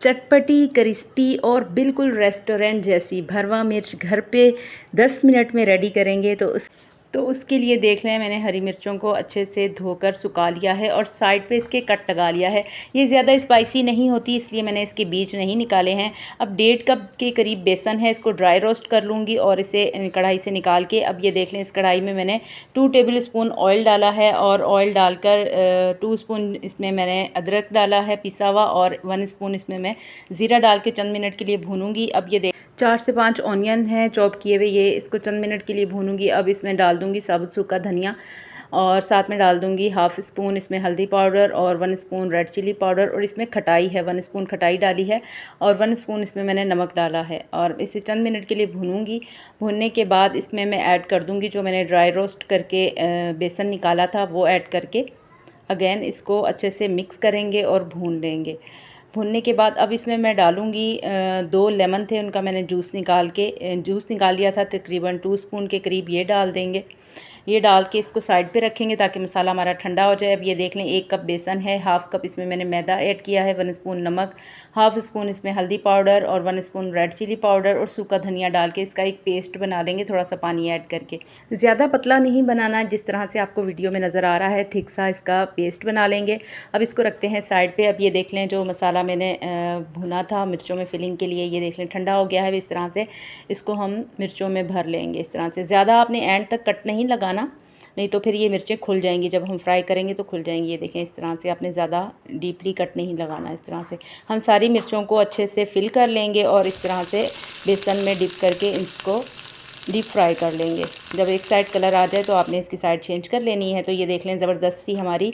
चटपटी, क्रिस्पी और बिल्कुल रेस्टोरेंट जैसी भरवा मिर्च घर पे 10 मिनट में रेडी करेंगे। तो उसके लिए देख लें, मैंने हरी मिर्चों को अच्छे से धोकर सुखा लिया है और साइड पे इसके कट लगा लिया है। ये ज़्यादा स्पाइसी नहीं होती, इसलिए मैंने इसके बीज नहीं निकाले हैं। अब 1.5 कप के करीब बेसन है, इसको ड्राई रोस्ट कर लूँगी और इसे कढ़ाई से निकाल के अब ये देख लें, इस कढ़ाई में मैंने 2 टेबल स्पून ऑयल डाला है और ऑयल डालकर 2 स्पून इसमें मैंने अदरक डाला है पिसा हुआ और 1 स्पून इसमें मैं ज़ीरा डाल के चंद मिनट के लिए भूनूंगी। अब ये 4 से 5 ऑनियन हैं चॉप किए हुए, ये इसको चंद मिनट के लिए भूनूंगी। अब इसमें डाल दूंगी साबुत सूखा धनिया और साथ में डाल दूंगी हाफ़ स्पून इसमें हल्दी पाउडर और 1 स्पून रेड चिली पाउडर और इसमें खटाई है, 1 स्पून खटाई डाली है और 1 स्पून इसमें मैंने नमक डाला है और इसे चंद मिनट के लिए भूनूंगी। भूनने के बाद इसमें मैं ऐड कर दूंगी जो मैंने ड्राई रोस्ट करके बेसन निकाला था, वो ऐड करके अगेन इसको अच्छे से मिक्स करेंगे और भून लेंगे। भूनने के बाद अब इसमें मैं डालूँगी 2 लेमन थे, उनका मैंने जूस निकाल लिया था, तकरीबन 2 स्पून के करीब ये डाल देंगे। ये डाल के इसको साइड पे रखेंगे ताकि मसाला हमारा ठंडा हो जाए। अब ये देख लें, 1 कप बेसन है, हाफ़ कप इसमें मैंने मैदा ऐड किया है, 1 स्पून नमक, हाफ़ स्पून इसमें हल्दी पाउडर और 1 स्पून रेड चिली पाउडर और सूखा धनिया डाल के इसका एक पेस्ट बना लेंगे थोड़ा सा पानी ऐड करके। ज़्यादा पतला नहीं बनाना, जिस तरह से आपको वीडियो में नज़र आ रहा है थिक सा इसका पेस्ट बना लेंगे। अब इसको रखते हैं साइड पे। अब ये देख लें, जो मसाला मैंने भुना था मिर्चों में फिलिंग के लिए, ये देख लें ठंडा हो गया है। इस तरह से इसको हम मिर्चों में भर लेंगे। इस तरह से ज़्यादा आपने एंड तक कट नहीं लगाना, नहीं तो फिर ये मिर्चें खुल जाएंगी, जब हम फ्राई करेंगे तो खुल जाएंगी। ये देखें, इस तरह से आपने ज़्यादा डीपली कट नहीं लगाना। इस तरह से हम सारी मिर्चों को अच्छे से फिल कर लेंगे और इस तरह से बेसन में डिप करके इसको डीप फ्राई कर लेंगे। जब एक साइड कलर आ जाए तो आपने इसकी साइड चेंज कर लेनी है। तो ये देख लें, ज़बरदस्त सी हमारी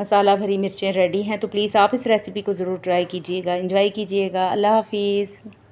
मसाला भरी मिर्चें रेडी हैं। तो प्लीज़ आप इस रेसिपी को ज़रूर ट्राई कीजिएगा, एंजॉय कीजिएगा। अल्लाह हाफिज़।